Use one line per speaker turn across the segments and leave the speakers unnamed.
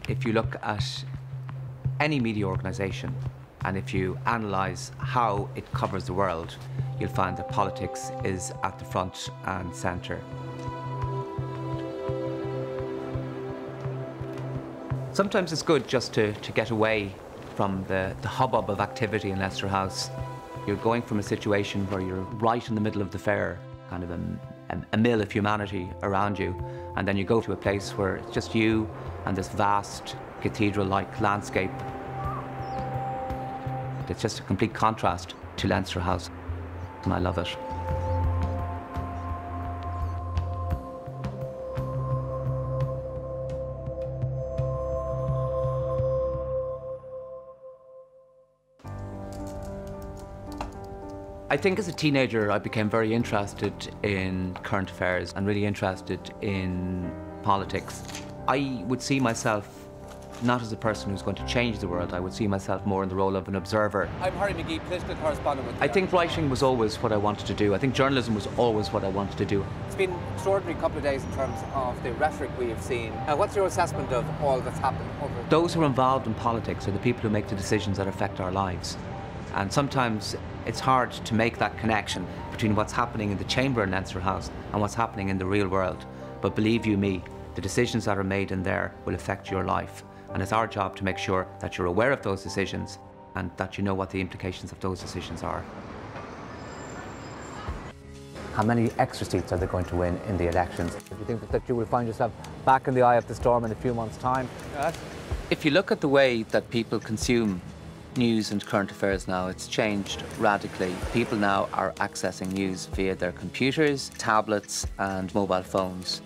If you look at any media organisation and if you analyse how it covers the world, you'll find that politics is at the front and centre. Sometimes it's good just to get away from the hubbub of activity in Leicester House. You're going from a situation where you're right in the middle of the fair, kind of a mill of humanity around you, and then you go to a place where it's just you and this vast cathedral-like landscape. It's just a complete contrast to Leinster House, and I love it. I think as a teenager I became very interested in current affairs and really interested in politics. I would see myself not as a person who's going to change the world. I would see myself more in the role of an observer.
I'm McGee, political correspondent with
I think writing was always what I wanted to do. I think journalism was always what I wanted to do.
It's been an extraordinary couple of days in terms of the rhetoric we have seen. What's your assessment of all that's happened over?
Those who are involved in politics are the people who make the decisions that affect our lives. And sometimes it's hard to make that connection between what's happening in the chamber in Leinster House and what's happening in the real world. But believe you me, the decisions that are made in there will affect your life. And it's our job to make sure that you're aware of those decisions and that you know what the implications of those decisions are. How many extra seats are they going to win in the elections? Do you think that you will find yourself back in the eye of the storm in a few months' time? Yes. If you look at the way that people consume news and current affairs now, it's changed radically. People now are accessing news via their computers, tablets and mobile phones.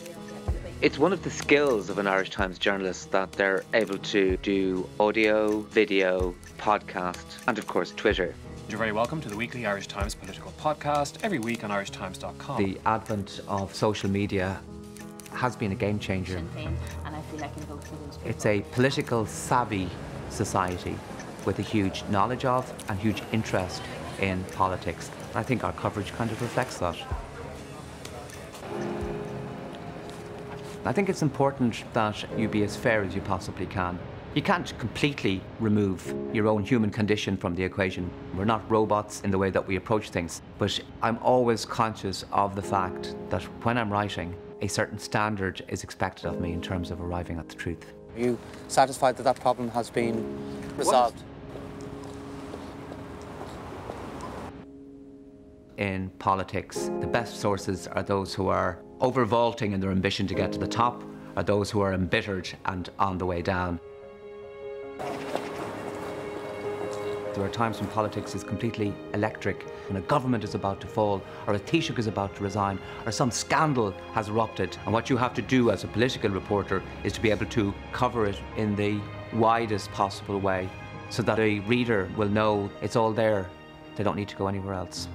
It's one of the skills of an Irish Times journalist that they're able to do audio, video, podcast and of course Twitter.
You're very welcome to the weekly Irish Times political podcast every week on irishtimes.com.
The advent of social media has been a game changer.
And I feel I can vote for those people.
It's a political savvy society with a huge knowledge of and huge interest in politics. I think our coverage kind of reflects that. I think it's important that you be as fair as you possibly can. You can't completely remove your own human condition from the equation. We're not robots in the way that we approach things, but I'm always conscious of the fact that when I'm writing, a certain standard is expected of me in terms of arriving at the truth.
Are you satisfied that that problem has been resolved?
In politics, the best sources are those who are over-vaulting in their ambition to get to the top, or those who are embittered and on the way down. There are times when politics is completely electric, when a government is about to fall, or a Taoiseach is about to resign, or some scandal has erupted. And what you have to do as a political reporter is to be able to cover it in the widest possible way, so that a reader will know it's all there. They don't need to go anywhere else.